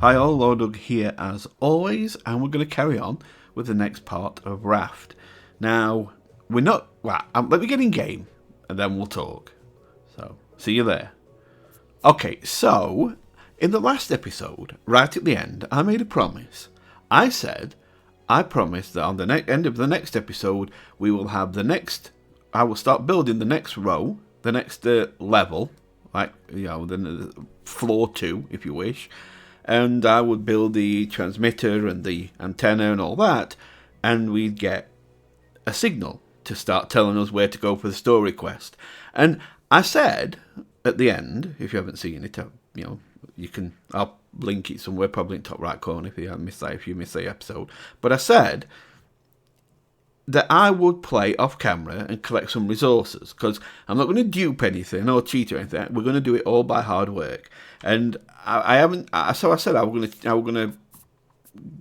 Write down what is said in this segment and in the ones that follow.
Hi all, LordUg here as always, and we're going to carry on with the next part of Raft. Now, we're not... Well, let me get in game, and then we'll talk. So, see you there. Okay, so, in the last episode, right at the end, I made a promise. I promised that on the end of the next episode, we will have the next... I will start building the next row, the next level, like, you know, the floor 2, if you wish. And I would build the transmitter and the antenna and all that, and we'd get a signal to start telling us where to go for the story quest. And I said at the end, if you haven't seen it, you know, I'll link it somewhere, probably in the top right corner if you haven't missed that, if you missed the episode. But I said that I would play off camera and collect some resources, because I'm not going to dupe anything or cheat or anything. We're going to do it all by hard work. And I haven't. So I said I was going to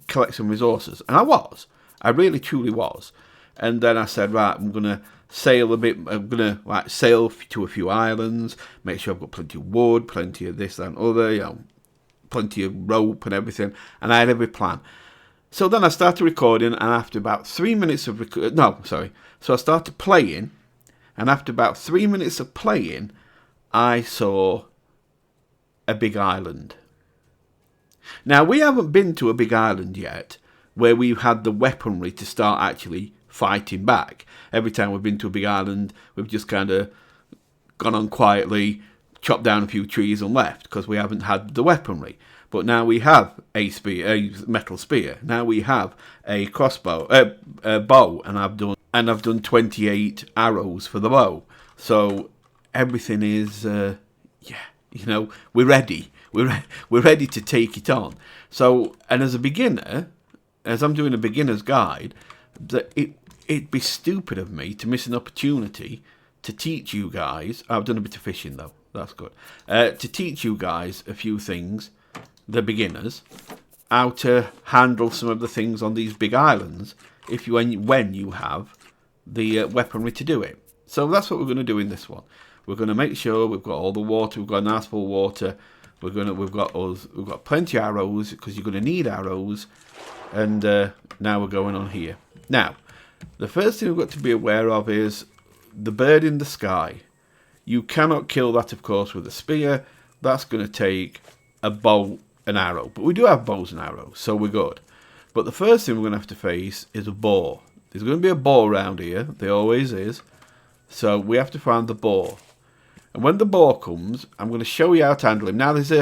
collect some resources, and I really truly was. And then I said, right, I'm going to sail a bit. I'm going to sail to a few islands, make sure I've got plenty of wood, plenty of this, that, and other, you know, plenty of rope and everything. And I had every plan. So then I started recording, and after about 3 minutes of So I started playing, and after about 3 minutes of playing, I saw a big island. Now, we haven't been to a big island yet where we've had the weaponry to start actually fighting back. Every time we've been to a big island, we've just kind of gone on quietly, chopped down a few trees and left, because we haven't had the weaponry. But now we have a metal spear. Now we have a crossbow, a bow, and I've done 28 arrows for the bow. So everything is, you know, we're ready. We're ready to take it on. So, and as a beginner, as I'm doing a beginner's guide, it'd be stupid of me to miss an opportunity to teach you guys. I've done a bit of fishing though. That's good. To teach you guys a few things, the beginners, how to handle some of the things on these big islands when you have the weaponry to do it. So that's what we're going to do in this one. We're going to make sure we've got all the water. We've got a nice full water. We've got plenty of arrows, because you're going to need arrows. And now we're going on here. Now, the first thing we've got to be aware of is the bird in the sky. You cannot kill that, of course, with a spear. That's going to take a bow and arrow. But we do have bows and arrows, so we're good. But the first thing we're going to have to face is a boar. There's going to be a boar around here. There always is. So we have to find the boar. And when the boar comes, I'm going to show you how to handle him. Now, there's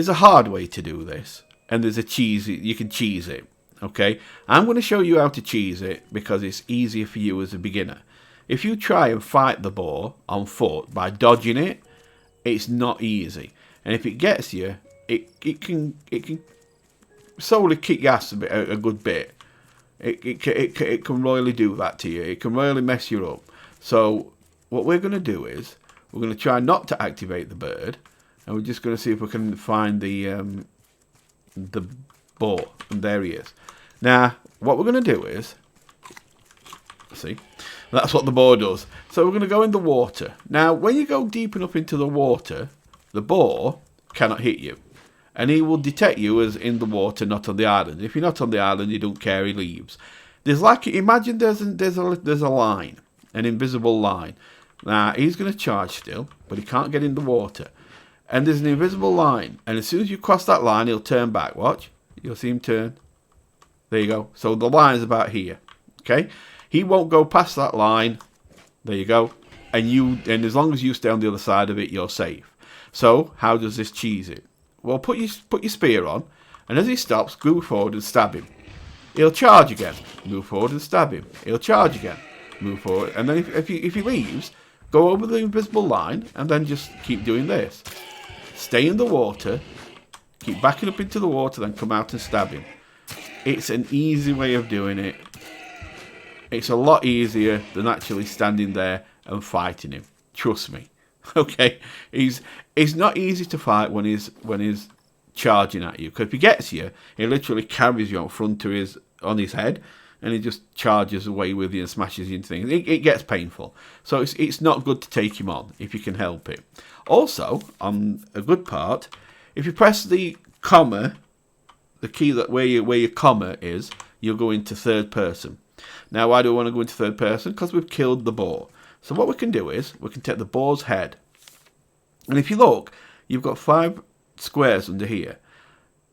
a hard way to do this, and there's a cheese. You can cheese it, okay? I'm going to show you how to cheese it because it's easier for you as a beginner. If you try and fight the boar on foot by dodging it, it's not easy. And if it gets you, it can solely kick your ass a good bit. It can really do that to you. It can really mess you up. So what we're going to do is we're going to try not to activate the bird, and we're just going to see if we can find the boar. And there he is. Now, what we're going to do is, see, that's what the boar does. So we're going to go in the water. Now, when you go deep enough into the water, the boar cannot hit you, and he will detect you as in the water, not on the island. If you're not on the island, you don't care, he leaves. Imagine there's a line, an invisible line. Now, he's going to charge still, but he can't get in the water. And there's an invisible line. And as soon as you cross that line, he'll turn back. Watch. You'll see him turn. There you go. So the line is about here. Okay? He won't go past that line. There you go. And as long as you stay on the other side of it, you're safe. So, how does this cheese it? Well, put your spear on. And as he stops, move forward and stab him. He'll charge again. Move forward and stab him. He'll charge again. Move forward. And then if he leaves, go over the invisible line, and then just keep doing this. Stay in the water, keep backing up into the water, then come out and stab him. It's an easy way of doing it. It's a lot easier than actually standing there and fighting him. Trust me. Okay? He's not easy to fight when he's charging at you, because if he gets you, he literally carries you on front on his head, and he just charges away with you and smashes you into things. It gets painful. So it's not good to take him on if you can help it. Also, on a good part, if you press the comma the key that where your comma is, you'll go into third person. Now, why do I want to go into third person? Because we've killed the boar. So what we can do is, we can take the boar's head. And if you look, you've got 5 squares under here.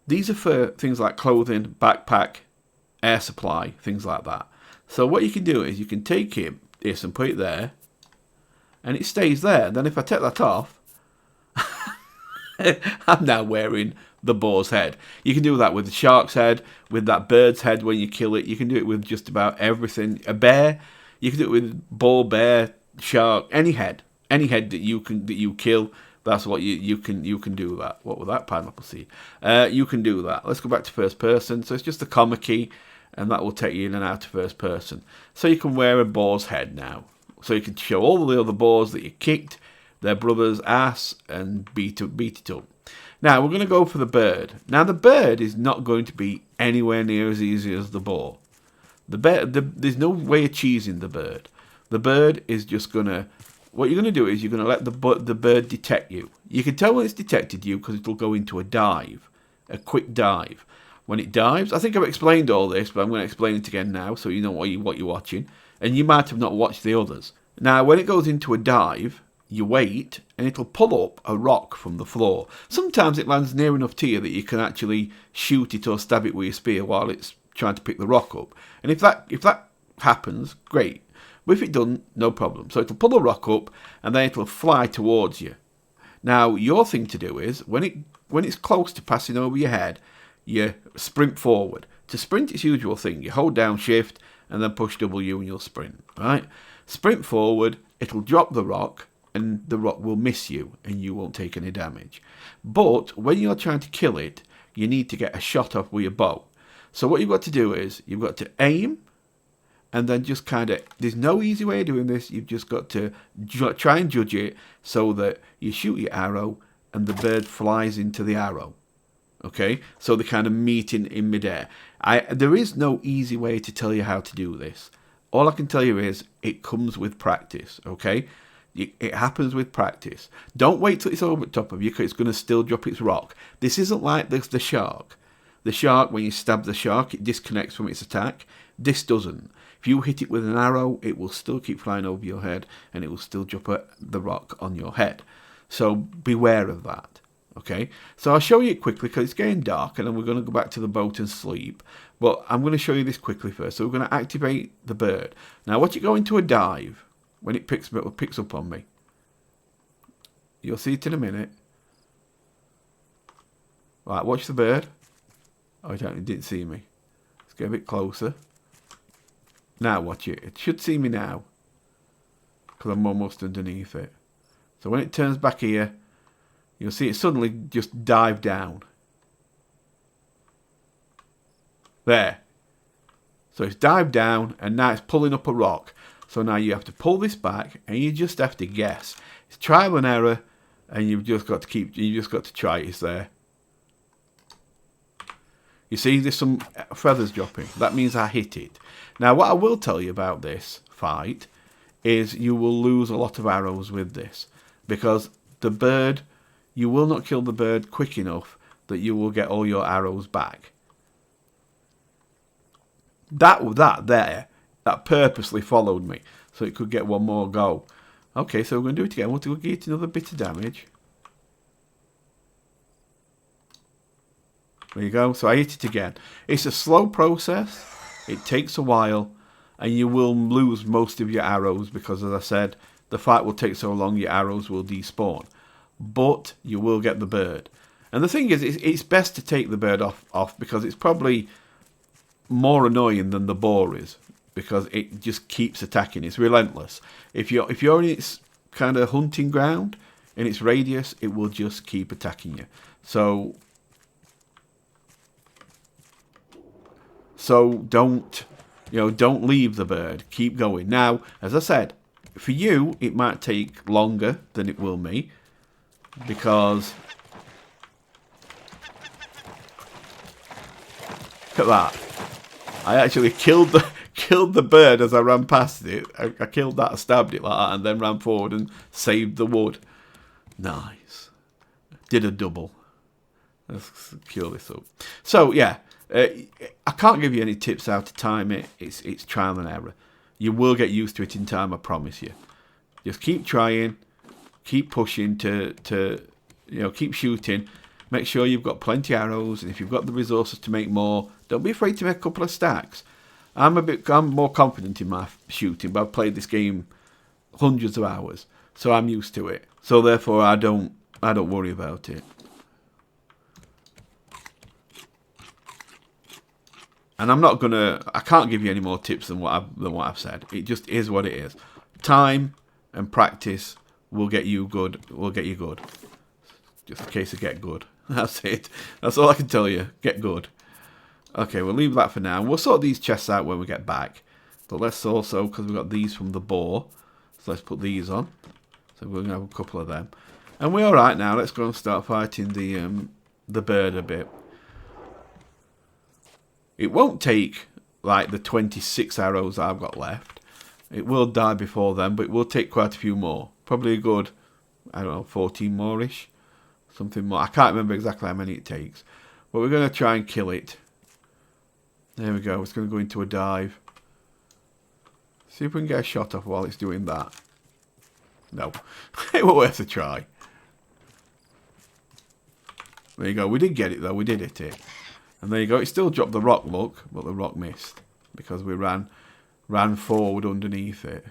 These are for things like clothing, backpack, air supply, things like that. So what you can do is, you can take this and put it there. And it stays there. Then if I take that off, I'm now wearing the boar's head. You can do that with the shark's head, with that bird's head when you kill it. You can do it with just about everything. A bear, you can do it with bull, bear, shark, any head that you kill. That's what you can do that. What was that? Pineapple seed. You can do that. Let's go back to first person. So it's just the comma key, and that will take you in and out of first person. So you can wear a boar's head now. So you can show all the other boars that you kicked their brother's ass and beat it up. Now we're going to go for the bird. Now the bird is not going to be anywhere near as easy as the boar. There's no way of cheesing the bird. The bird is just going to... What you're going to do is you're going to let the bird detect you. You can tell when it's detected you because it'll go into a dive, a quick dive. When it dives, I think I've explained all this, but I'm going to explain it again now so you know what you're watching. And you might have not watched the others. Now, when it goes into a dive, you wait, and it'll pull up a rock from the floor. Sometimes it lands near enough to you that you can actually shoot it or stab it with your spear while it's trying to pick the rock up. And if that happens, great. But if it doesn't, no problem. So it'll pull the rock up, and then it'll fly towards you. Now, your thing to do is, when it's close to passing over your head, you sprint forward. To sprint, it's the usual thing. You hold down shift, and then push W, and you'll sprint. Right? Sprint forward, it'll drop the rock, and the rock will miss you, and you won't take any damage. But when you're trying to kill it, you need to get a shot off with your bow. So what you've got to do is, you've got to aim, and then just kind of, there's no easy way of doing this, you've just got to try and judge it so that you shoot your arrow, and the bird flies into the arrow. Okay? So they kind of meet in midair. There is no easy way to tell you how to do this. All I can tell you is, it comes with practice, okay? It happens with practice. Don't wait till it's over the top of you, because it's going to still drop its rock. This isn't like the shark. The shark, when you stab the shark, it disconnects from its attack. This doesn't. If you hit it with an arrow, it will still keep flying over your head, and it will still drop the rock on your head. So beware of that. Okay, so I'll show you it quickly because it's getting dark, and then we're going to go back to the boat and sleep. But I'm going to show you this quickly first. So we're going to activate the bird. Now, watch it go into a dive when it picks up on me. You'll see it in a minute. Right, watch the bird. Oh, it didn't see me. Let's get a bit closer. Now watch it. It should see me now, because I'm almost underneath it. So when it turns back here, you'll see it suddenly just dive down. There. So it's dived down, and now it's pulling up a rock. So now you have to pull this back, and you just have to guess. It's trial and error, and you've just got to try it. It's there. You see, there's some feathers dropping. That means I hit it. Now, what I will tell you about this fight is you will lose a lot of arrows with this, because the bird, you will not kill the bird quick enough that you will get all your arrows back. That purposely followed me, so it could get one more go. Okay, so we're going to do it again. We'll get another bit of damage. There you go. So I hit it again. It's a slow process. It takes a while, and you will lose most of your arrows because, as I said, the fight will take so long your arrows will despawn. But you will get the bird. And the thing is, it's best to take the bird off because it's probably more annoying than the boar is, because it just keeps attacking. It's relentless. If you're in its kind of hunting ground, in its radius, it will just keep attacking you. So don't leave the bird. Keep going. Now, as I said, for you, it might take longer than it will me, because look at that. I actually killed the bird as I ran past it. I killed that, I stabbed it like that, and then ran forward and saved the wood. Nice. Did a double. Let's cure this up. So, yeah. I can't give you any tips how to time it. It's trial and error. You will get used to it in time, I promise you. Just keep trying, keep pushing to keep shooting. Make sure you've got plenty of arrows, and if you've got the resources to make more, don't be afraid to make a couple of stacks. I'm more confident in my shooting, but I've played this game hundreds of hours, so I'm used to it. So therefore, I don't worry about it. And I can't give you any more tips than what I've said. It just is what it is. Time and practice will get you good. Just a case of get good. That's it. That's all I can tell you. Get good. Okay, we'll leave that for now. We'll sort these chests out when we get back. But let's also, because we've got these from the boar, so let's put these on. So we're going to have a couple of them. And we're alright now. Let's go and start fighting the bird a bit. It won't take like the 26 arrows I've got left. It will die before then, but it will take quite a few more. Probably a good, I don't know, 14 more-ish. Something more. I can't remember exactly how many it takes. But we're going to try and kill it. There we go. It's going to go into a dive. See if we can get a shot off while it's doing that. No. It won't worth a try. There you go. We did get it though. We did hit it. And there you go. It still dropped the rock, look. But the rock missed. Because we ran forward underneath it.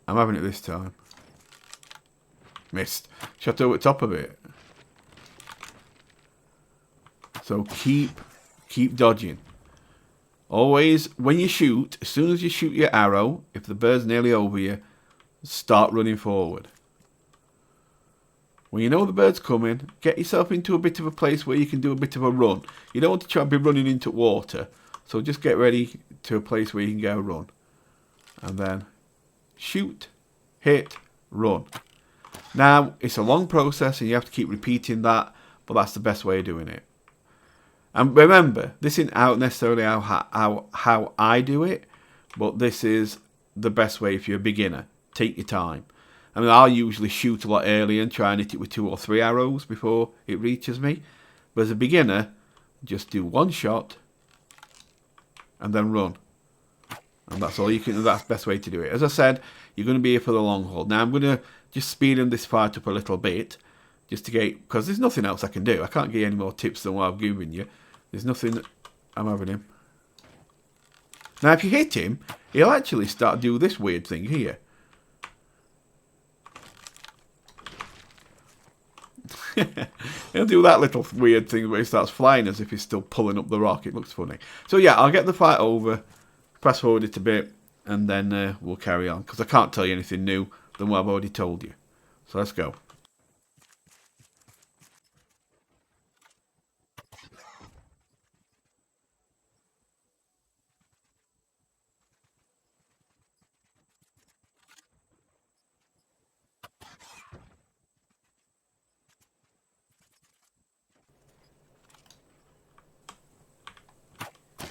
I'm having it this time. Missed. Shot over the top of it. So keep dodging. Always, when you shoot, as soon as you shoot your arrow, if the bird's nearly over you, start running forward. When you know the bird's coming, get yourself into a bit of a place where you can do a bit of a run. You don't want to try and be running into water. So just get ready to a place where you can go run. And then shoot, hit, run. Now, it's a long process and you have to keep repeating that, but that's the best way of doing it. And remember, this isn't out necessarily how I do it, but this is the best way if you're a beginner. Take your time. I mean, I'll usually shoot a lot earlier and try and hit it with 2 or 3 arrows before it reaches me. But as a beginner, just do one shot and then run. And that's all you can. That's the best way to do it. As I said, you're going to be here for the long haul. Now I'm going to just speed this fight up a little bit, just to get, because there's nothing else I can do. I can't give you any more tips than what I've given you. There's nothing. I'm having him. Now if you hit him, he'll actually start to do this weird thing here. He'll do that little weird thing where he starts flying as if he's still pulling up the rock. It looks funny. So yeah, I'll get the fight over, press forward it a bit, and then we'll carry on. Because I can't tell you anything new than what I've already told you. So let's go.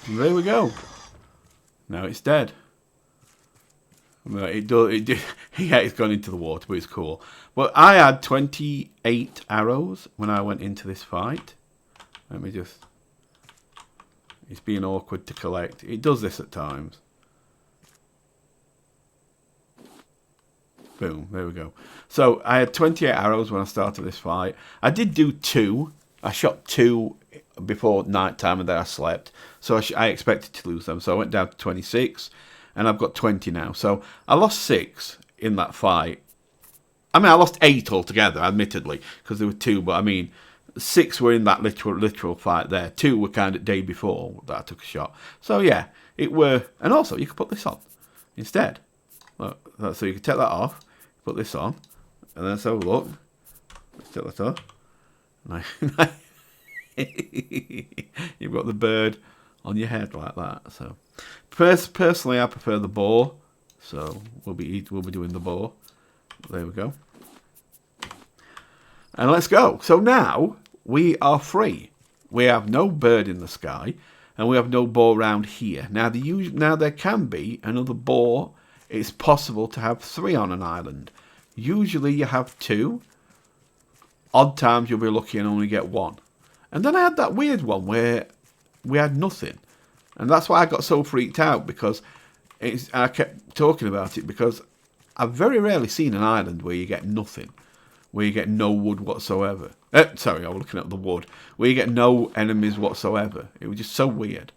And there we go. Now it's dead. Well, it did. Yeah, it's gone into the water, but it's cool. But I had 28 arrows when I went into this fight. Let me just. It's being awkward to collect. It does this at times. Boom. There we go. So I had 28 arrows when I started this fight. I did do 2. I shot 2 before night time and then I slept. So I expected to lose them. So I went down to 26 and I've got 20 now. So I lost 6 in that fight. I mean, I lost 8 altogether, admittedly, because there were 2. But I mean, 6 were in that literal fight there. 2 were kind of day before that I took a shot. So yeah, it were. And also, you could put this on instead. Look, so you can take that off, put this on, and then let's have a look. Let's take that off. Nice. You've got the bird on your head like that. So, personally, I prefer the boar. So we'll be doing the boar. There we go. And let's go. So now we are free. We have no bird in the sky, and we have no boar around here. Now there can be another boar. It's possible to have 3 on an island. Usually you have 2. Odd times you'll be lucky and only get 1. And then I had that weird one where we had nothing. And that's why I got so freaked out, because I kept talking about it, because I've very rarely seen an island where you get nothing. Where you get no wood whatsoever. Sorry, I was looking at the wood. Where you get no enemies whatsoever. It was just so weird.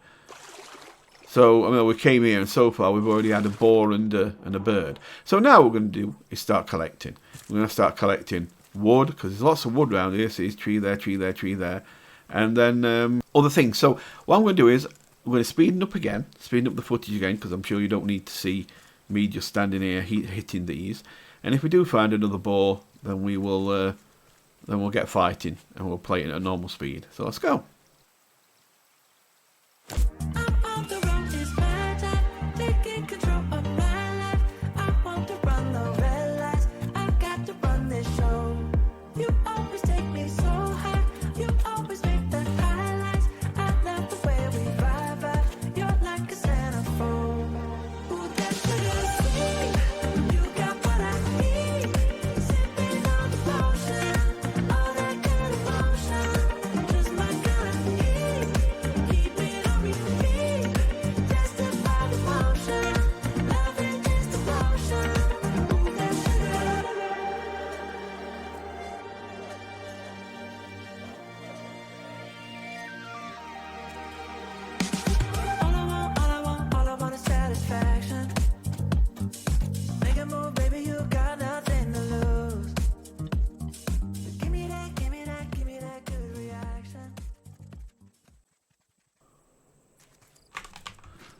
So, I mean, we came here and so far we've already had a boar and a bird. So now what we're going to do is start collecting. We're going to start collecting wood, because there's lots of wood around here. So there's tree there, tree there, tree there. And then other things. So what I'm going to do is I'm going to speeden up again. Speeden up the footage again, because I'm sure you don't need to see me just standing here hitting these. And if we do find another boar, then we will then we'll get fighting and we'll play it at a normal speed. So let's go.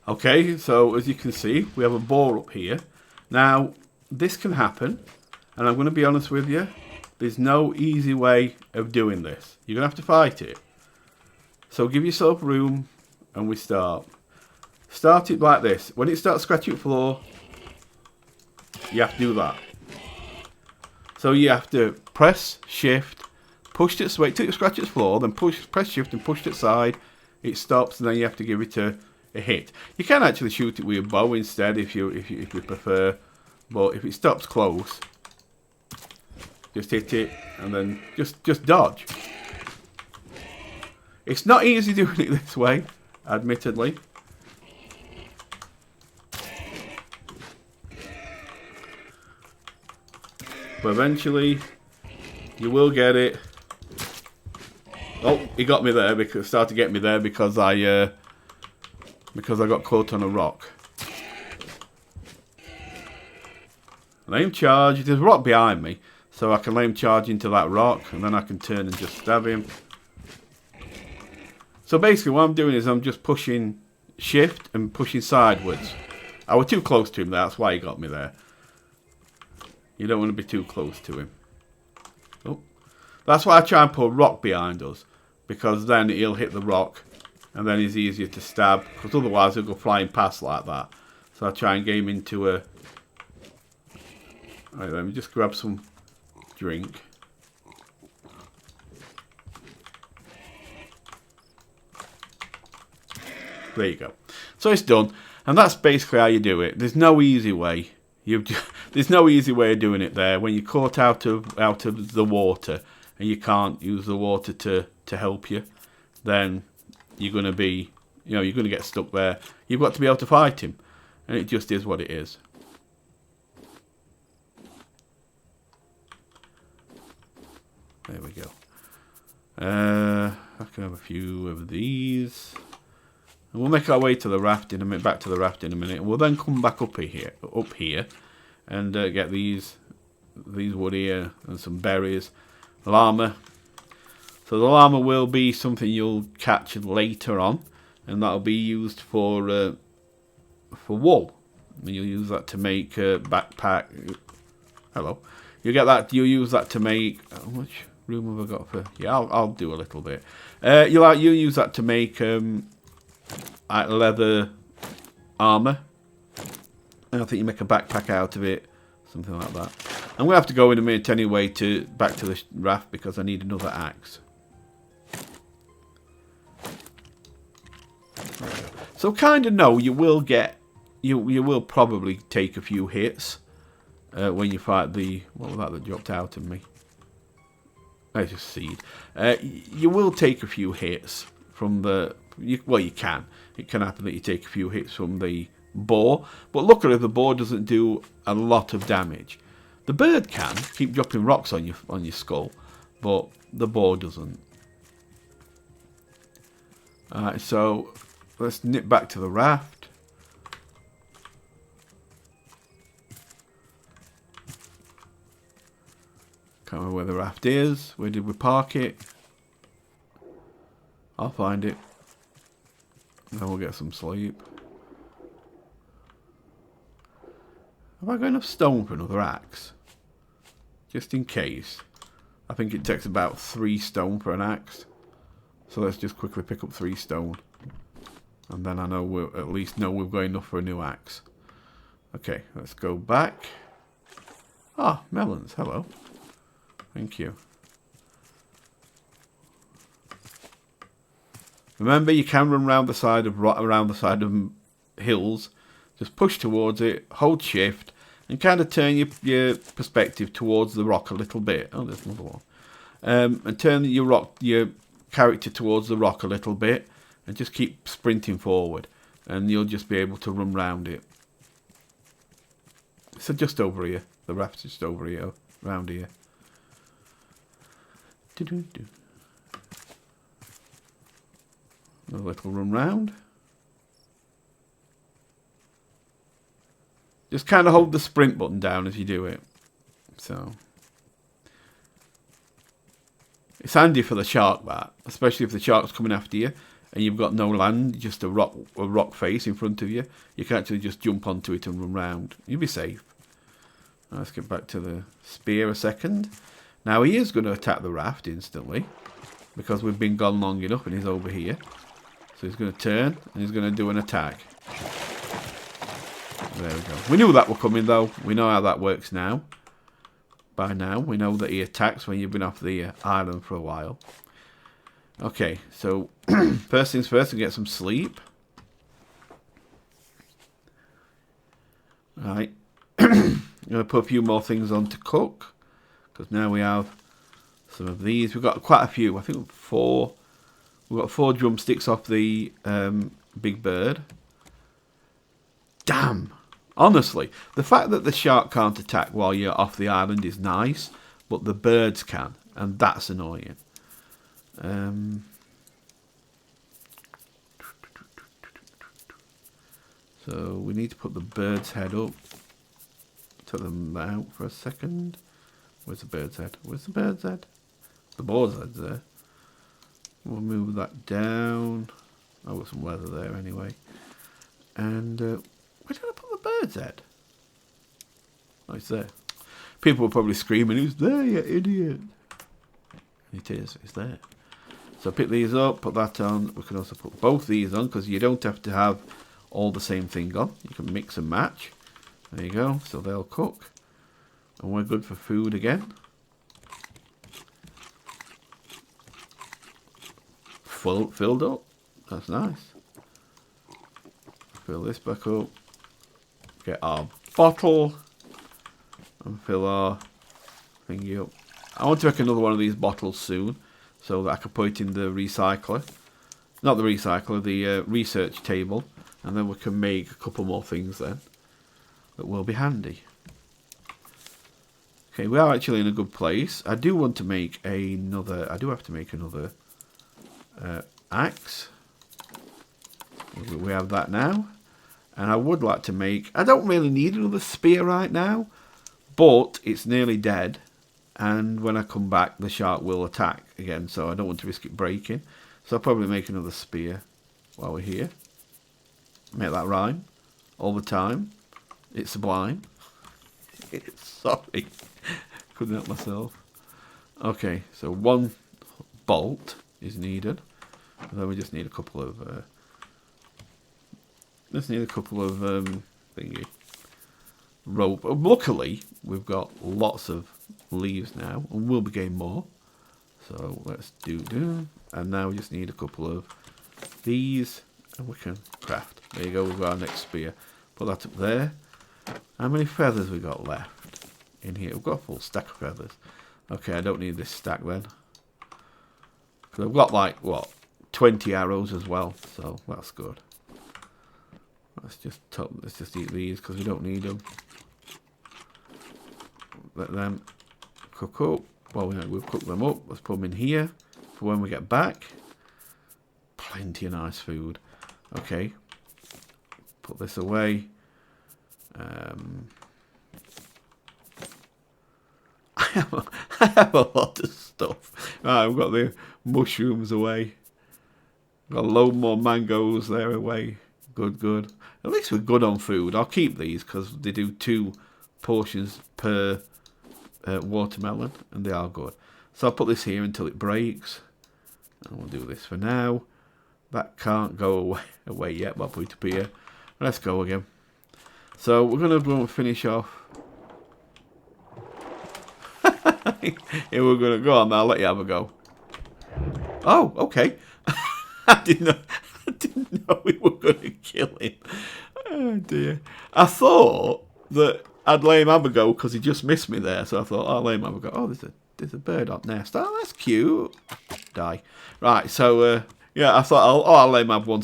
Okay, so as you can see, we have a boar up here. Now, this can happen, and I'm going to be honest with you, there's no easy way of doing this. You're going to have to fight it. So give yourself room, and we start. Start it like this. When it starts scratching the floor, you have to do that. So you have to press, shift, push it, wait till it scratches the floor, then press shift and push it aside. It stops, and then you have to give it a hit. You can actually shoot it with a bow instead if you prefer, but if it stops close, just hit it and then just dodge. It's not easy doing it this way, admittedly. But eventually you will get it. Oh, he got me there, because started to get me there because I got caught on a rock. Let him charge. There's a rock behind me, so I can let him charge into that rock, and then I can turn and just stab him. So basically what I'm doing is I'm just pushing shift and pushing sideways. I was too close to him there, that's why he got me there. You don't want to be too close to him. Oh. That's why I try and put a rock behind us, because then he'll hit the rock. And then it's easier to stab, because otherwise he'll go flying past like that. So I try and get him into a... Right, let me just grab some drink. There you go. So it's done. And that's basically how you do it. There's no easy way. There's no easy way of doing it there. When you're caught out of the water, and you can't use the water to help you, then you're going to be, you're going to get stuck there. You've got to be able to fight him. And it just is what it is. There we go. I can have a few of these. And we'll make our way to the raft in a minute, back to the raft in a minute. We'll then come back up here, and get these wood here and some berries. Llama. So the llama will be something you'll catch later on, and that'll be used for wool. And you'll use that to make a backpack. Hello. You'll use that to make. How much room have I got for? Yeah, I'll do a little bit. You'll use that to make leather armor. And I think you make a backpack out of it, something like that. I'm gonna have to go in a minute anyway back to the raft, because I need another axe. So kind of know you will get, you will probably take a few hits when you fight the, what was that dropped out of me? There's just seed. You will take a few hits from the... well, you can. It can happen that you take a few hits from the boar. But luckily, the boar doesn't do a lot of damage. The bird can keep dropping rocks on your skull, but the boar doesn't. Alright, so let's nip back to the raft. Can't remember where the raft is. Where did we park it? I'll find it. And then we'll get some sleep. Have I got enough stone for another axe? Just in case. I think it takes about 3 stone for an axe. So let's just quickly pick up 3 stone. And then I know we'll at least know we've got enough for a new axe. Okay, let's go back. Ah, melons, hello. Thank you. Remember, you can run around the side of hills. Just push towards it, hold shift, and kind of turn your perspective towards the rock a little bit. Oh, there's another one. And turn your character towards the rock a little bit, and just keep sprinting forward, and you'll just be able to run round it. So just over here. The raft's just over here, round here. A little run round. Just kind of hold the sprint button down as you do it. So it's handy for the shark, that, especially if the shark's coming after you and you've got no land, just a rock face in front of you. You can actually just jump onto it and run round. You'll be safe. Now let's get back to the spear a second. Now he is going to attack the raft instantly because we've been gone long enough and he's over here. So he's going to turn and he's going to do an attack. There we go. We knew that were coming though. We know how that works now. By now, we know that he attacks when you've been off the island for a while. Okay, so first things first, we get some sleep. Right. I'm going to put a few more things on to cook. Because now we have some of these. We've got quite a few. I think 4. We've got 4 drumsticks off the big bird. Damn. Honestly, the fact that the shark can't attack while you're off the island is nice, but the birds can, and that's annoying. So we need to put the bird's head up. Take them out for a second. Where's the bird's head? Where's the bird's head? The boar's head's there. We'll move that down. I've got some weather there anyway. And where did I put the bird's head? Oh, it's there. People were probably screaming, "It's there, you idiot!" It is. It's there. So pick these up, put that on. We can also put both these on because you don't have to have all the same thing on. You can mix and match. There you go. So they'll cook. And we're good for food again. Filled up. That's nice. Fill this back up. Get our bottle. And fill our thingy up. I want to make another one of these bottles soon. So that I can put it in the recycler. Not the recycler, the research table. And then we can make a couple more things then. That will be handy. Okay, we are actually in a good place. I do want to make another... I do have to make another axe. We have that now. And I would like to make... I don't really need another spear right now. But it's nearly dead. And when I come back, the shark will attack again. So I don't want to risk it breaking. So I'll probably make another spear while we're here. Make that rhyme. All the time. It's sublime. Sorry. Couldn't help myself. Okay, so 1 bolt is needed. And then we just need a couple of... thingy. Rope. Luckily, we've got lots of leaves now. And we'll be getting more. So let's do. And now we just need a couple of these. And we can craft. There you go, we've got our next spear. Put that up there. How many feathers we got left in here? We've got a full stack of feathers. Okay, I don't need this stack then. I've got like, what, 20 arrows as well, so that's good. Let's just eat these because we don't need them. Let them cook up. Well, we've cooked them up. Let's put them in here for when we get back. Plenty of nice food. Okay. Put this away. I have a lot of stuff. Right, I've got the mushrooms away. Got a load more mangoes there away. Good, good. At least we're good on food. I'll keep these because they do 2 portions per watermelon, and they are good. So I'll put this here until it breaks. And we'll do this for now. That can't go away yet, but I'll put it up here. Let's go again. So we're going to go and finish off. Here we're going to go on. I'll let you have a go. Oh, okay. I didn't know we were going to kill him. Oh dear. I thought that I'd let him have a go because he just missed me there. So I thought, I'll let him have a go. Oh, there's a bird on nest. Oh, that's cute. Die. Right, so, yeah, I thought, I'll let him have one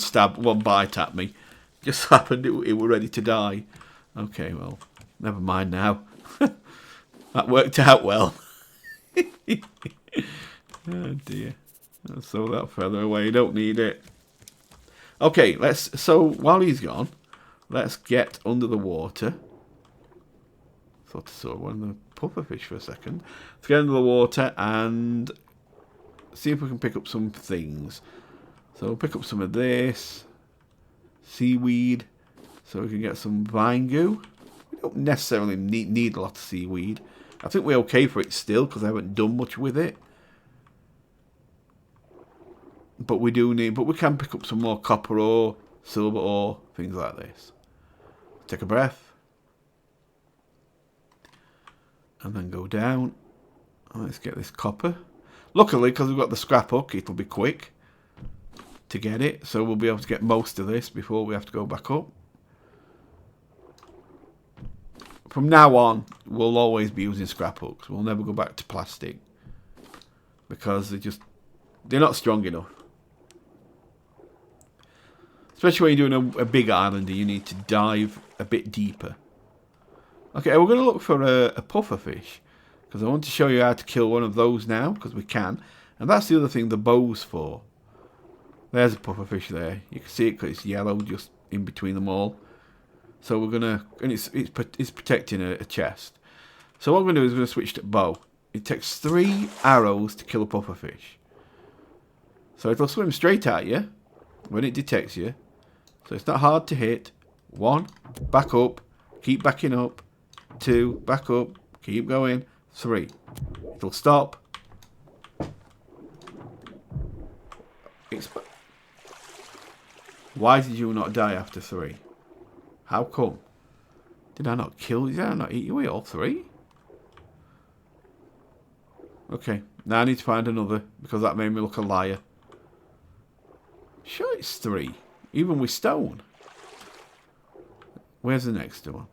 bite at me. Just happened it were ready to die. Okay, well, never mind now. That worked out well. Oh dear. Let's throw that feather away. You don't need it. Okay, so while he's gone, let's get under the water. Thought I saw one of the pufferfish for a second. Let's get under the water and see if we can pick up some things. So we'll pick up some of this seaweed, so we can get some vine goo. We don't necessarily need a lot of seaweed. I think we're okay for it still because I haven't done much with it. But we can pick up some more copper ore, silver ore, things like this. Take a breath. And then go down. Let's get this copper. Luckily, because we've got the scrap hook, it'll be quick to get it. So we'll be able to get most of this before we have to go back up. From now on, we'll always be using scrap hooks. We'll never go back to plastic. Because they're not strong enough. Especially when you're doing a big island, you need to dive a bit deeper. Okay, we're going to look for a pufferfish. Because I want to show you how to kill one of those now, because we can. And that's the other thing the bow's for. There's a pufferfish there. You can see it because it's yellow just in between them all. So we're going to... And it's protecting a chest. So what we're going to do is we're going to switch to bow. It takes 3 arrows to kill a pufferfish. So it'll swim straight at you when it detects you. So it's not hard to hit. 1, back up, keep backing up. 2, back up, keep going. 3, it'll stop. Why did you not die after 3? How come? Did I not kill you? Did I not eat you with all 3? Okay, now I need to find another because that made me look a liar. Sure, it's 3. Even with stone. Where's the next one?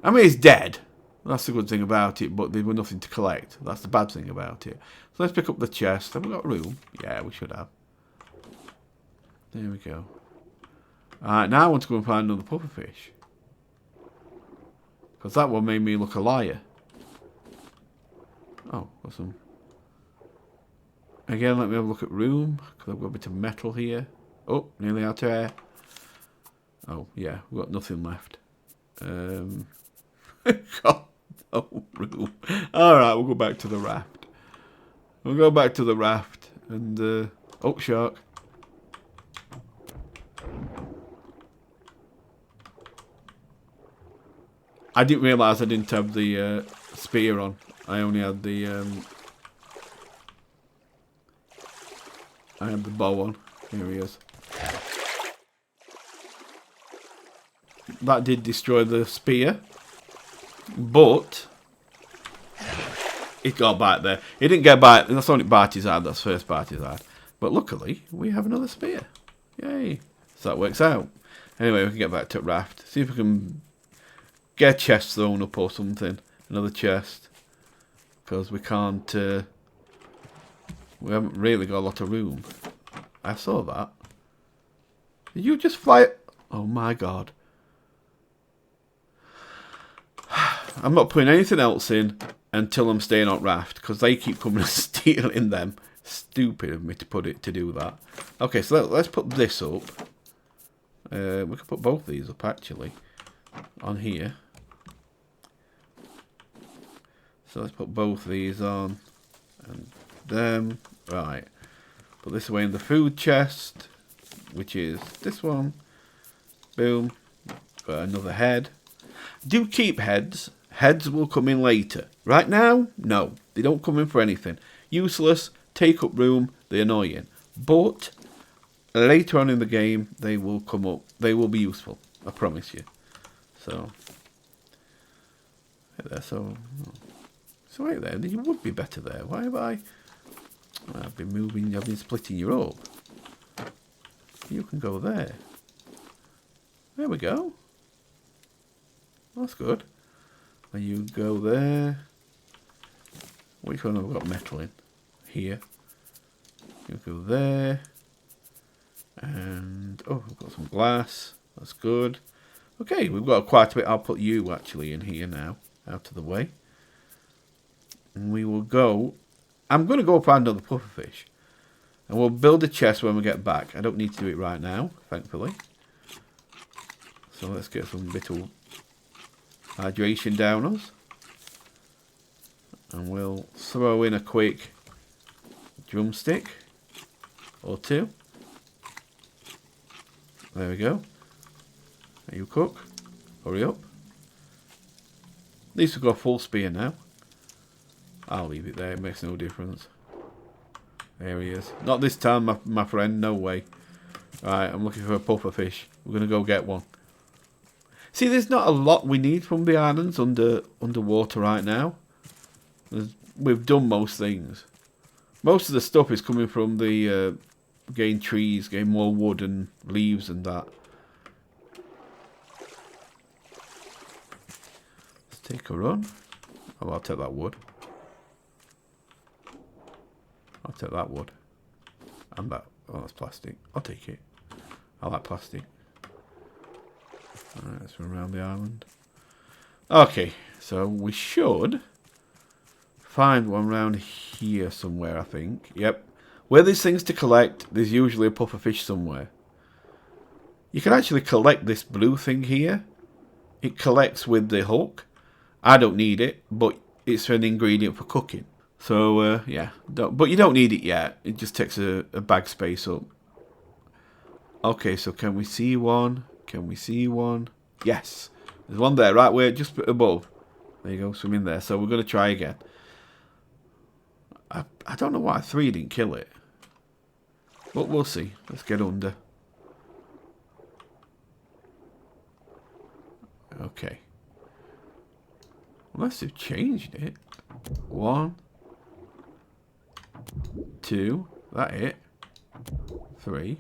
I mean, it's dead. That's the good thing about it, but there were nothing to collect. That's the bad thing about it. So let's pick up the chest. Have we got room? Yeah, we should have. There we go. Alright, now I want to go and find another pufferfish. Because that one made me look a liar. Oh, got some. Again, let me have a look at room. Because I've got a bit of metal here. Oh, nearly out of air. Oh, yeah, we've got nothing left. God, no room. Alright, we'll go back to the raft. We'll go back to the raft. And, oh, shark. I didn't realise I didn't have the spear on. I only had the bow on. Here he is. That did destroy the spear, but it got back there. It didn't get back. That's only bite he's had. That's the first bite he's had. But luckily, we have another spear. Yay! So that works out. Anyway, we can get back to Raft. See if we can get a chest thrown up or something. Another chest. Because we can't We haven't really got a lot of room. I saw that. Did you just fly it? Oh my god. I'm not putting anything else in until I'm staying on Raft, because they keep coming and stealing them. Stupid of me to do that. Okay, so let's put this up. We can put both these up actually on here. So let's put both these on and them. Right. Put this away in the food chest, which is this one. Boom. Got another head. Do keep heads. Heads will come in later. Right now, no. They don't come in for anything. Useless, take up room, they're annoying. But later on in the game, they will come up. They will be useful. I promise you. So, right there. So right there. You would be better there. Why have I? I've been moving. I've been splitting you up. You can go there. There we go. That's good. And you go there. Which one have I got metal in? Here. You go there. And oh, we've got some glass. That's good. Okay, we've got quite a bit. I'll put you actually in here now, out of the way. And we will go. I'm going to go find another pufferfish. And we'll build a chest when we get back. I don't need to do it right now, thankfully. So let's get some bit of hydration down us. And we'll throw in a quick drumstick or two. There we go. You cook. Hurry up. At least we've got a full spear now. I'll leave it there. It makes no difference. There he is. Not this time, my friend. No way. Right, I'm looking for a pufferfish. We're going to go get one. See, there's not a lot we need from the islands underwater right now. We've done most things. Most of the stuff is coming from the getting trees, getting more wood and leaves and that. Let's take a run. Oh, I'll take that wood. I'll take that wood. And that. Oh, that's plastic. I'll take it. I like plastic. Alright, let's run around the island. Okay, so we should find one around here somewhere, I think. Yep. Where there's things to collect, there's usually a pufferfish somewhere. You can actually collect this blue thing here. It collects with the hook. I don't need it, but it's an ingredient for cooking. So, yeah. But you don't need it yet. It just takes a bag space up. Okay, so can we see one? Can we see one? Yes. There's one there, right where, just above. There you go, swimming there. So we're going to try again. I don't know why 3 didn't kill it. But we'll see. Let's get under. Okay. Unless they've changed it. 1, 2. That it. 3,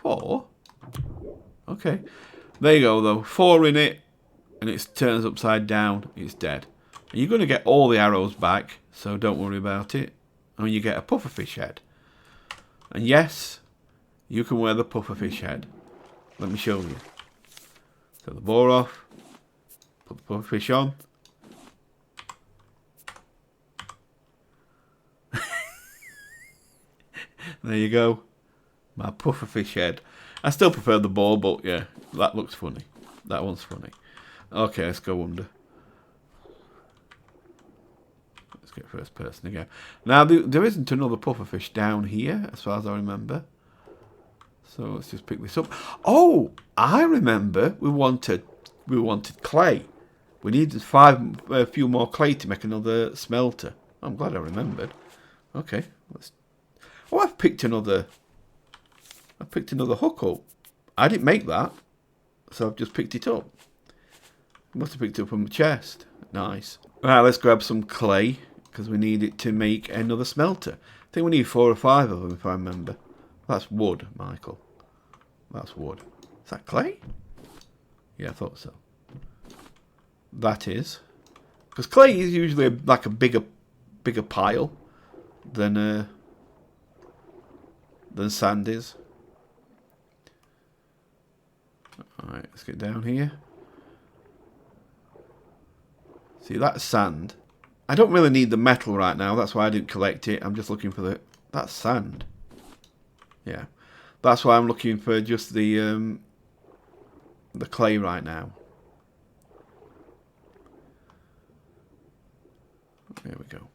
4. Okay. There you go, though. 4 in it. And it turns upside down. It's dead. And you're going to get all the arrows back. So don't worry about it. And you get a pufferfish head. And yes, you can wear the pufferfish head. Let me show you. Take the boar off. Put the pufferfish on. There you go. My pufferfish head. I still prefer the boar, but yeah, that looks funny. That one's funny. Okay, let's go under. Let's get first person again. Now, there isn't another pufferfish down here, as far as I remember. So let's just pick this up. Oh, I remember. We wanted clay. We needed a few more clay to make another smelter. I'm glad I remembered. Okay, let's. Oh, I've picked another hook up. I didn't make that, so I've just picked it up. Must have picked it up from the chest. Nice. Right, let's grab some clay, because we need it to make another smelter. I think we need 4 or 5 of them, if I remember. That's wood, Michael. That's wood. Is that clay? Yeah, I thought so. That is. Because clay is usually like a bigger pile than than sand is. Alright, let's get down here. See, that's sand. I don't really need the metal right now. That's why I didn't collect it. I'm just looking for the... That's sand. Yeah. That's why I'm looking for just the clay right now. There we go.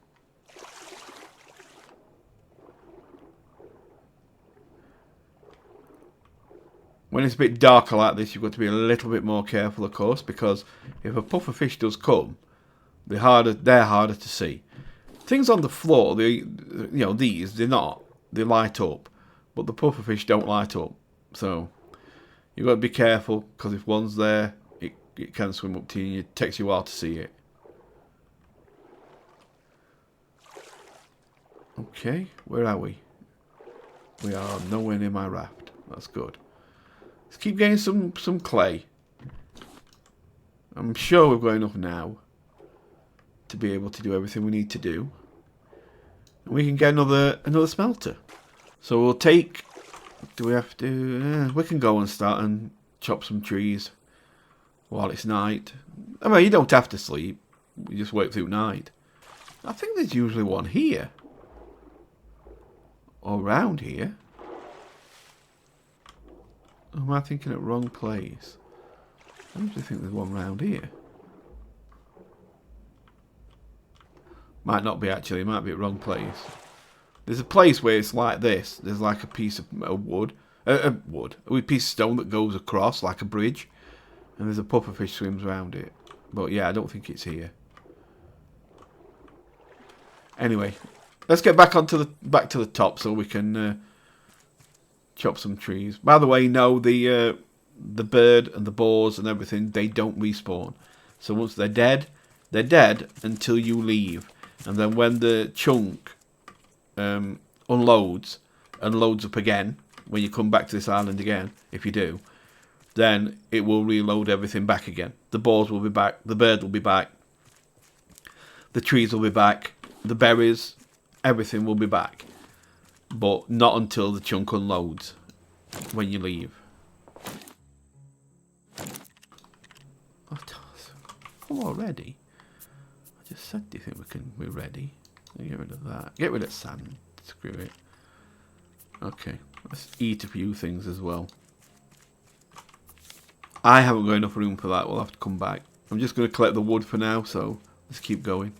When it's a bit darker like this, you've got to be a little bit more careful, of course, because if a pufferfish does come, they're harder to see. Things on the floor, these, they light up, but the pufferfish don't light up. So you've got to be careful, because if one's there, it can swim up to you, and it takes you a while to see it. Okay, where are we? We are nowhere near my raft. That's good. Let's keep getting some clay. I'm sure we've got enough now to be able to do everything we need to do. And we can get another smelter. So we'll take... Do we have to... we can go and start and chop some trees while it's night. I mean, you don't have to sleep. You just wait through night. I think there's usually one here. Or around here. Or am I thinking at the wrong place? I usually think there's one round here. Might not be actually, it might be at the wrong place. There's a place where it's like this. There's like a piece of wood. A piece of stone that goes across like a bridge. And there's a pufferfish swims around it. But yeah, I don't think it's here. Anyway, let's get back to the top so we can chop some trees. By the way, no, the bird and the boars and everything, they don't respawn. So once they're dead until you leave. And then when the chunk unloads and loads up again, when you come back to this island again, if you do, then it will reload everything back again. The boars will be back, the bird will be back, the trees will be back, the berries, everything will be back. But not until the chunk unloads when you leave. Come already? I just said, do you think we're ready? Get rid of that. Get rid of sand. Screw it. Okay, let's eat a few things as well. I haven't got enough room for that. We'll have to come back. I'm just going to collect the wood for now, so let's keep going.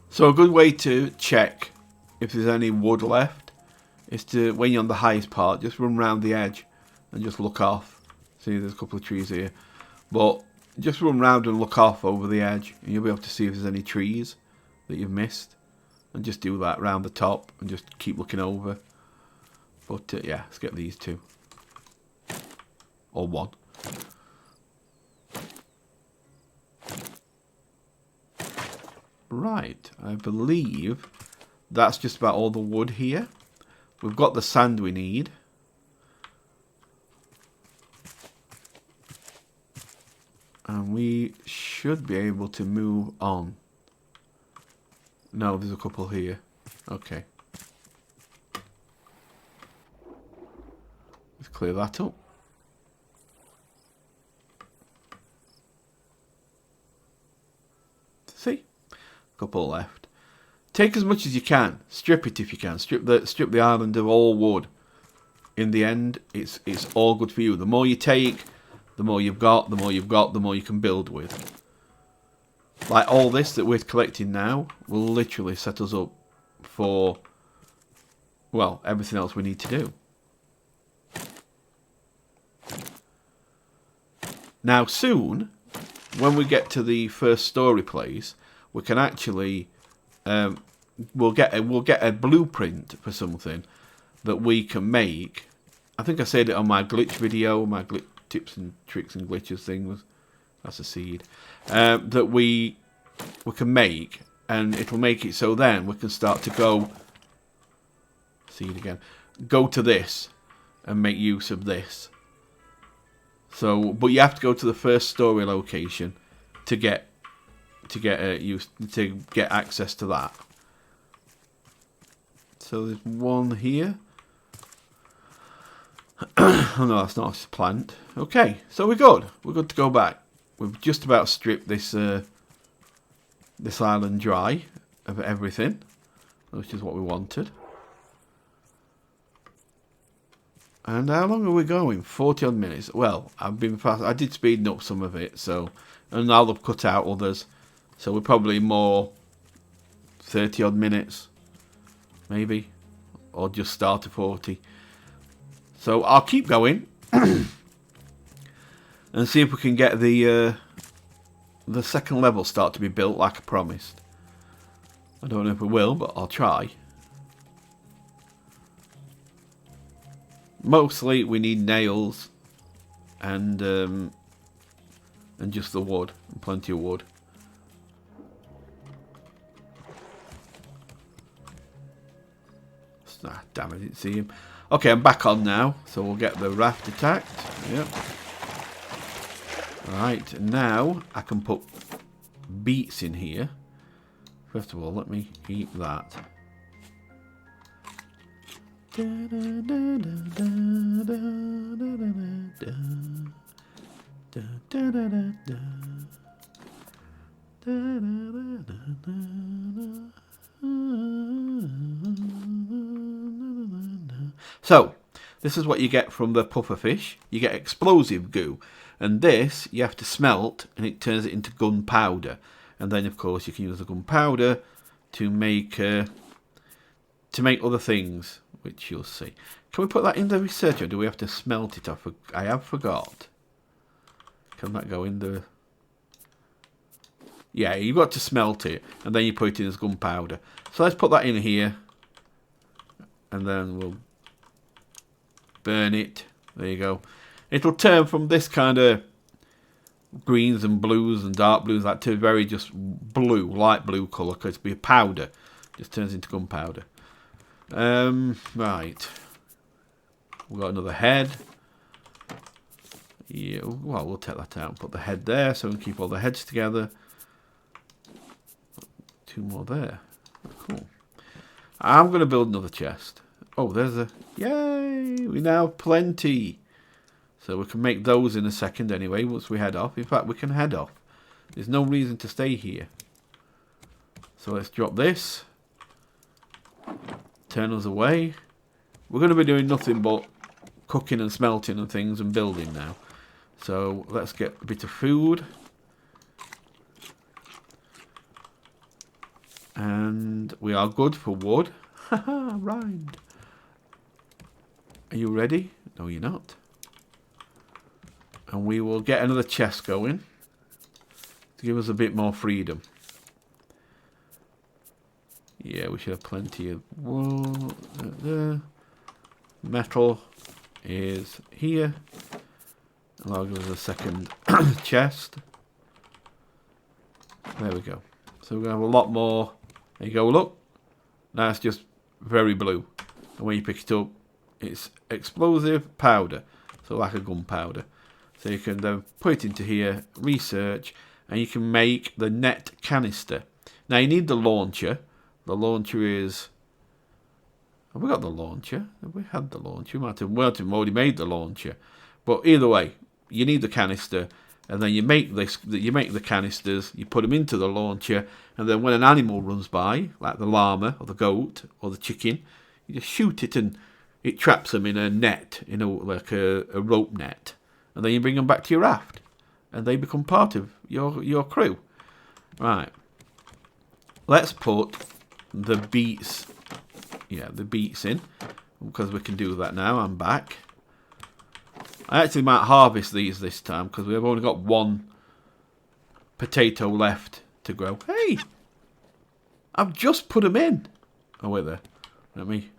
So a good way to check if there's any wood left is to, when you're on the highest part, just run round the edge and just look off. See, there's a couple of trees here. But just run round and look off over the edge and you'll be able to see if there's any trees that you've missed. And just do that round the top and just keep looking over. But yeah, let's get these two. Or one. Right, I believe that's just about all the wood here. We've got the sand we need. And we should be able to move on. No, there's a couple here. Okay. Let's clear that up. See? Couple left. Take as much as you can. Strip it if you can. Strip the island of all wood. In the end, it's all good for you. The more you take, the more you've got, the more you can build with. Like all this that we're collecting now will literally set us up for, well, everything else we need to do. Now soon, when we get to the first story place, we can actually we'll get a blueprint for something that we can make. I think I said it on my glitch video, my tips and tricks and glitches thing was that's a seed that we can make, and it'll make it so then we can start to go seed again, go to this and make use of this. So, but you have to go to the first story location to get access to that. So there's one here. Oh no, that's not a plant. Okay, so we're good. We're good to go back. We've just about stripped this this island dry of everything, which is what we wanted. And how long are we going? 40 odd minutes. Well, I've been fast. I did speed up some of it, so, and I'll have cut out others. So we're probably more 30 odd minutes, maybe, or just start to 40. So I'll keep going and see if we can get the second level start to be built like I promised. I don't know if we will, but I'll try. Mostly we need nails and just the wood, and plenty of wood. Ah, damn, I didn't see him. Okay, I'm back on now, so we'll get the raft attacked. Yep. Right, now I can put beets in here. First of all, let me eat that. So, this is what you get from the pufferfish. You get explosive goo, and this you have to smelt, and it turns it into gunpowder. And then, of course, you can use the gunpowder to make other things, which you'll see. Can we put that in the research, or do we have to smelt it? I have forgot. Can that go in the... Yeah, you've got to smelt it, and then you put it in as gunpowder. So let's put that in here, and then we'll burn it. There you go. It'll turn from this kind of greens and blues and dark blues like to very just blue, light blue colour, because it'll be a powder. Just turns into gunpowder. Right. We've got another head. Yeah, well, we'll take that out and put the head there so we can keep all the heads together. Two more there. Cool. I'm going to build another chest. Oh, there's a... Yay! We now have plenty. So we can make those in a second anyway, once we head off. In fact, we can head off. There's no reason to stay here. So let's drop this. Turn us away. We're going to be doing nothing but cooking and smelting and things and building now. So let's get a bit of food. And we are good for wood. Haha, rhymed. Are you ready? No, you're not. And we will get another chest going to give us a bit more freedom. Yeah, we should have plenty of wool. There. Metal is here. And I'll give us a second chest. There we go. So we're going to have a lot more. There you go, look. Now it's just very blue. And when you pick it up, it's explosive powder. So like a gunpowder. So you can then put it into here, research, and you can make the net canister. Now you need the launcher. The launcher is... Have we got the launcher? Have we had the launcher? We might have already made the launcher. But either way, you need the canister. And then you make this. You make the canisters. You put them into the launcher, and then when an animal runs by, like the llama or the goat or the chicken, you just shoot it, and it traps them in a net, like a rope net, and then you bring them back to your raft, and they become part of your crew. Right. Let's put the beets. Yeah, the beets in, because we can do that now. I'm back. I actually might harvest these this time because we've only got one potato left to grow. Hey! I've just put them in. Oh, wait there. Let me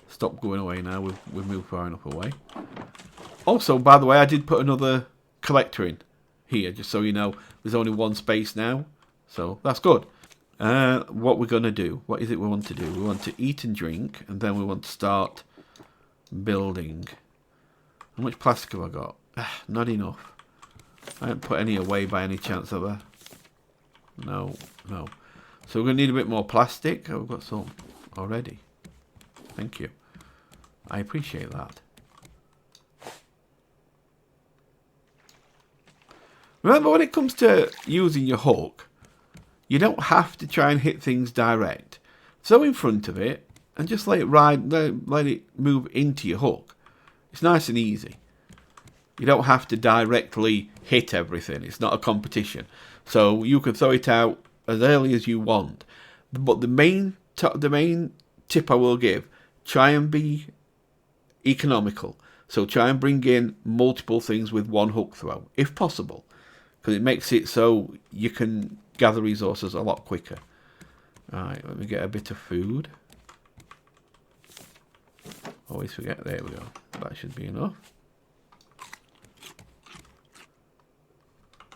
stop going away now. We've moved far enough away. Also, by the way, I did put another collector in here, just so you know. There's only one space now, so that's good. What we're going to do, what is it we want to do? We want to eat and drink, and then we want to start building. How much plastic have I got? Not enough. I haven't put any away by any chance, have I? No, no. So we're going to need a bit more plastic. Oh, we've got some already. Thank you. I appreciate that. Remember, when it comes to using your hook, you don't have to try and hit things direct. So in front of it, and just let it ride, let it move into your hook. It's nice and easy. You don't have to directly hit everything. It's not a competition. So you can throw it out as early as you want. But the main tip I will give, try and be economical. So try and bring in multiple things with one hook throw, if possible. Because it makes it so you can gather resources a lot quicker. Alright, let me get a bit of food. Always forget, there we go. That should be enough.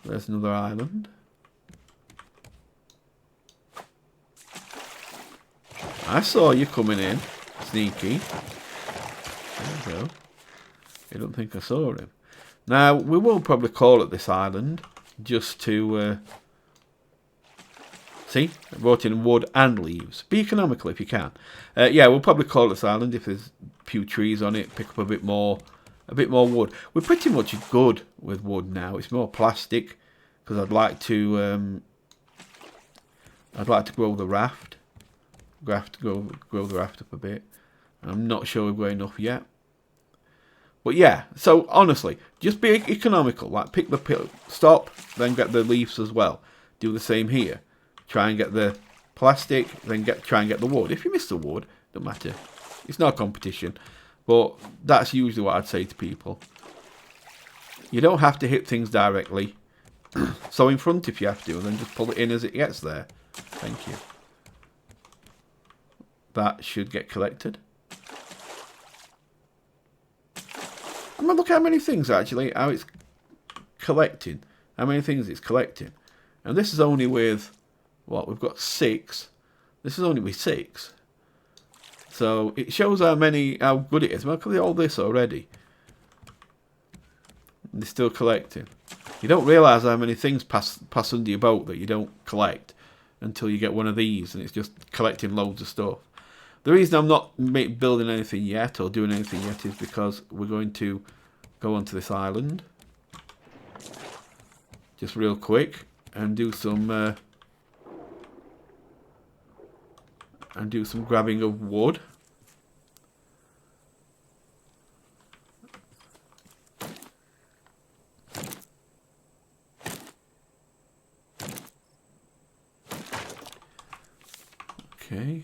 There's another island. I saw you coming in, sneaky. There we go. You don't think I saw him. Now, we will probably call it this island, just to... see? I brought in wood and leaves. Be economical if you can. Yeah, we'll probably call it this island if there's a few trees on it. Pick up a bit more wood. We're pretty much good with wood now. It's more plastic because I'd like to grow the raft. Grow the raft up a bit. I'm not sure we've got enough yet. But yeah, so honestly, just be economical. Like pick the stop, then get the leaves as well. Do the same here. Try and get the plastic, then try and get the wood. If you miss the wood, don't matter. It's not a competition. But that's usually what I'd say to people. You don't have to hit things directly. So in front if you have to, and then just pull it in as it gets there. Thank you. That should get collected. I'm going to look at how many things actually, how it's collecting. How many things it's collecting. And this is only with, what, we've got 6. This is only with 6. So it shows how good it is. Well, look at all this already. And they're still collecting. You don't realise how many things pass under your boat that you don't collect until you get one of these and it's just collecting loads of stuff. The reason I'm not building anything yet or doing anything yet is because we're going to go onto this island just real quick and do some grabbing of wood. Okay.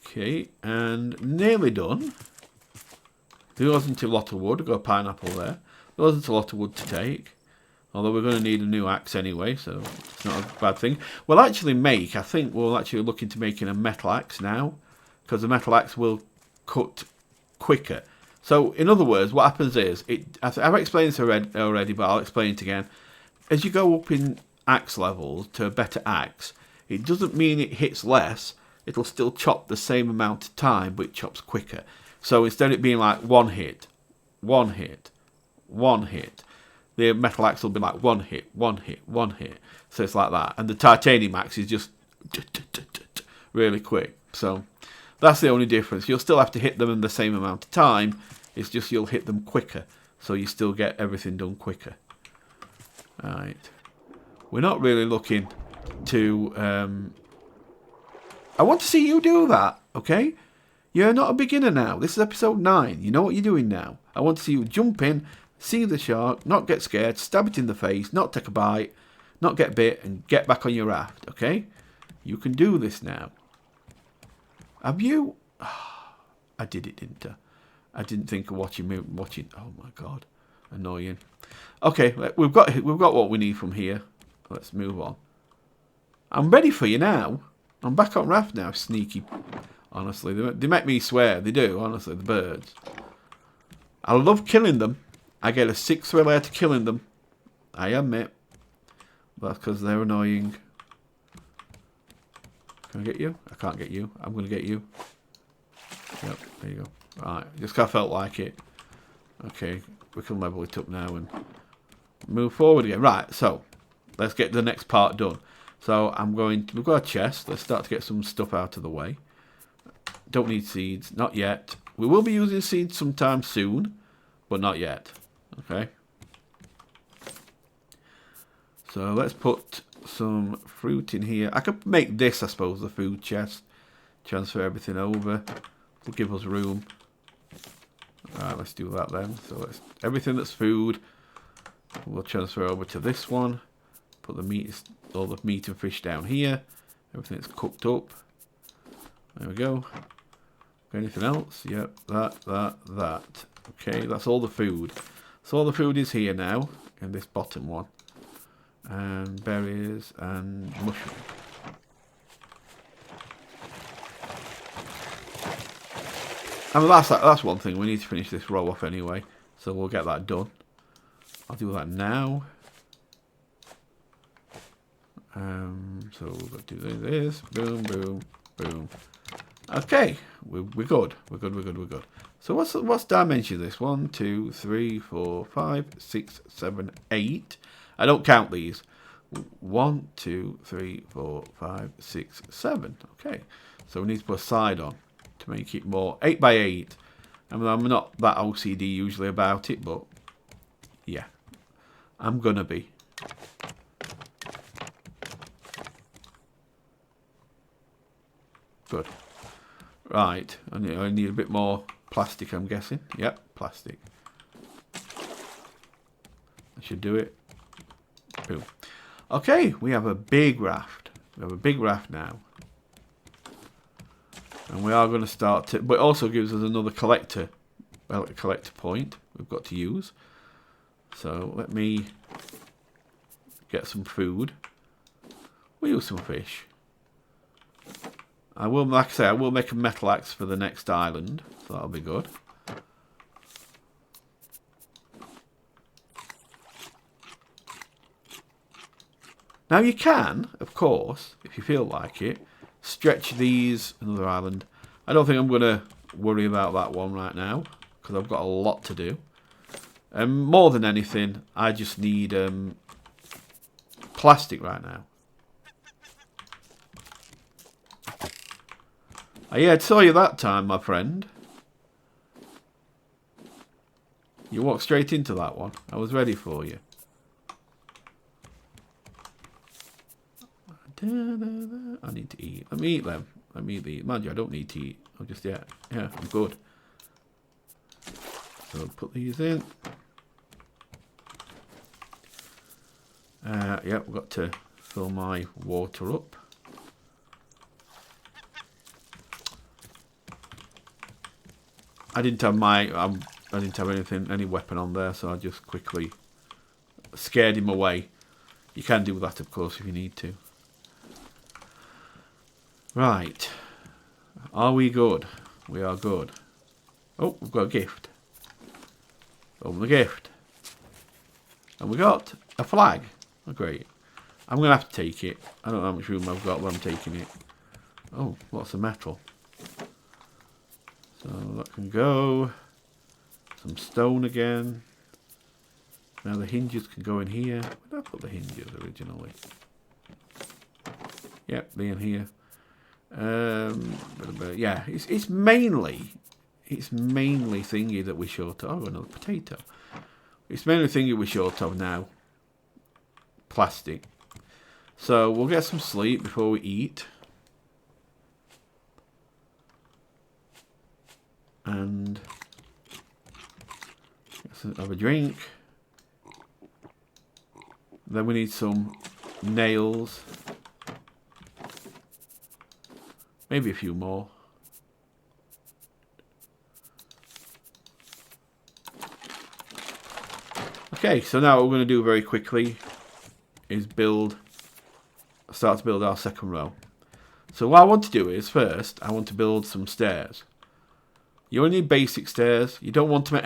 Okay, and nearly done. There wasn't a lot of wood. I've got a pineapple there. There wasn't a lot of wood to take. Although we're going to need a new axe anyway, so it's not a bad thing. We'll actually I think we'll actually look into making a metal axe now. Because the metal axe will cut quicker. So, in other words, what happens is, I've explained this already, but I'll explain it again. As you go up in axe levels to a better axe, it doesn't mean it hits less. It'll still chop the same amount of time, but it chops quicker. So instead of it being like one hit, one hit, one hit, the metal axe will be like one hit, one hit, one hit. So it's like that. And the titanium axe is just really quick. So that's the only difference. You'll still have to hit them in the same amount of time. It's just you'll hit them quicker. So you still get everything done quicker. Alright. We're not really looking to... I want to see you do that, okay? You're not a beginner now. This is episode 9. You know what you're doing now. I want to see you jump in, see the shark, not get scared, stab it in the face, not take a bite, not get bit, and get back on your raft, okay? You can do this now. Have you? Oh, I did it, didn't I? I didn't think of watching. Oh my god, annoying. Okay, we've got what we need from here. Let's move on. I'm ready for you now. I'm back on raft now, sneaky. Honestly, they make me swear. They do, honestly, the birds. I love killing them. I get a 6 thrill out of killing them. I admit. That's because they're annoying. Can I get you? I can't get you. I'm going to get you. Yep, there you go. Right, just 'cause I felt like it. Okay, we can level it up now and move forward again. Right, so let's get the next part done. So we've got a chest. Let's start to get some stuff out of the way. Don't need seeds, not yet. We will be using seeds sometime soon, but not yet. Okay. So let's put some fruit in here. I could make this, I suppose, the food chest. Transfer everything over. Will give us room. Alright, let's do that then. So everything that's food, we'll transfer over to this one. Put the meat, all the meat and fish down here. Everything that's cooked up. There we go. Anything else? Yep, that. Okay, that's all the food. So all the food is here now, in this bottom one. And berries and mushroom. And that's one thing. We need to finish this row off anyway. So we'll get that done. I'll do that now. So we'll do this. Boom, boom, boom. Okay, we're good. We're good. So what's dimension of this? 1, 2, 3, 4, 5, 6, 7, 8. I don't count these. 1, 2, 3, 4, 5, 6, 7. Okay, so we need to put a side on to make it more 8 by 8. I mean, I'm not that OCD usually about it, but yeah, I'm gonna be. Good. Right, I need a bit more plastic, I'm guessing. Yep, plastic. I should do it. Boom. Okay, we have a big raft. We have a big raft now. And we are going to start to... But it also gives us another collector point we've got to use. So let me get some food. We'll use some fish. I will, like I say, I will make a metal axe for the next island, so that'll be good. Now you can, of course, if you feel like it, stretch these, another island. I don't think I'm going to worry about that one right now, because I've got a lot to do. More than anything, I just need plastic right now. Yeah, I saw you that time, my friend. You walked straight into that one. I was ready for you. I need to eat. Let me eat them. Let me eat. Mind you, I don't need to eat. I'm just, yeah, I'm good. So put these in. Yeah, we've got to fill my water up. I didn't have any weapon on there, so I just quickly scared him away. You can do that, of course, if you need to. Right. Are we good? We are good. Oh, we've got a gift. Open the gift. And we got a flag. Oh, great. I'm going to have to take it. I don't know how much room I've got, but I'm taking it. Oh, lots of metal. So that can go. Some stone again. Now the hinges can go in here. Where did I put the hinges originally? Yep, they're in here. Yeah, it's mainly thingy that we're short of. Oh, another potato. It's mainly thingy we're short of now. Plastic. So we'll get some sleep before we eat. have a drink. Then we need some nails. Maybe a few more. Okay, so now what we're going to do very quickly is start to build our second row. So what I want to do is, first, I want to build some stairs. You only need basic stairs. You don't want them at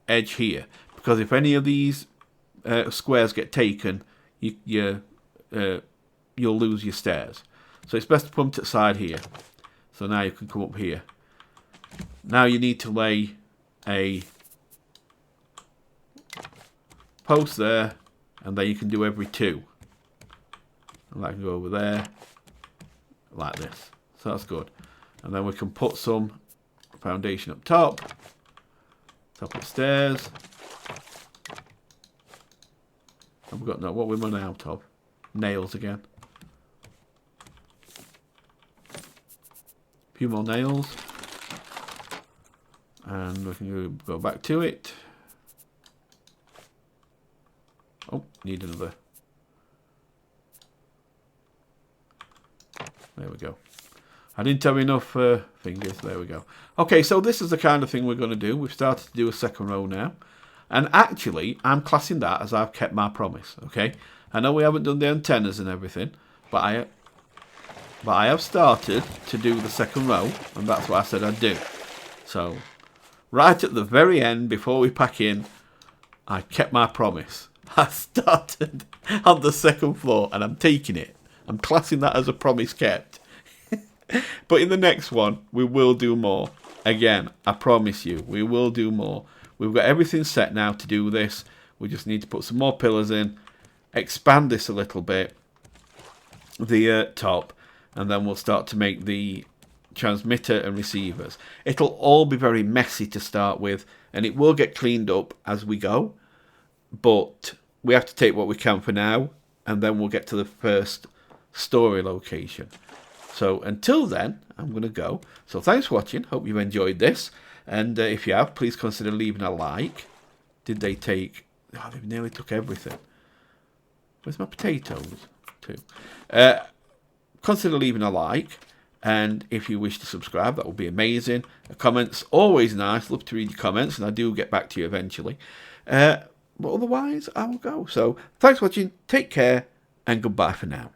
edge here, because if any of these squares get taken, you'll lose your stairs. So it's best to put them to the side here. So now you can come up here. Now you need to lay a post there, and then you can do every two. And that can go over there, like this. So that's good. And then we can put some foundation up top of the stairs. And we've got no, what we're running out of? Nails again. A few more nails. And we can go back to it. Oh, need another. There we go. I didn't have enough fingers. There we go. Okay, so this is the kind of thing we're going to do. We've started to do a second row now. And actually, I'm classing that as I've kept my promise. Okay? I know we haven't done the antennas and everything, but I have started to do the second row, and that's what I said I'd do. So, right at the very end, before we pack in, I kept my promise. I started on the second floor, and I'm taking it. I'm classing that as a promise kept. But in the next one, we will do more. Again, I promise you, we will do more. We've got everything set now to do this. We just need to put some more pillars in, expand this a little bit, the top, and then we'll start to make the transmitter and receivers. It'll all be very messy to start with, and it will get cleaned up as we go. But we have to take what we can for now, and then we'll get to the first story location. So until then, I'm going to go. So thanks for watching. Hope you've enjoyed this. And if you have, please consider leaving a like. Did they take... Oh, they nearly took everything. Where's my potatoes? Too. Consider leaving a like. And if you wish to subscribe, that would be amazing. A comment's always nice. Love to read your comments, and I do get back to you eventually. But otherwise, I will go. So thanks for watching. Take care, and goodbye for now.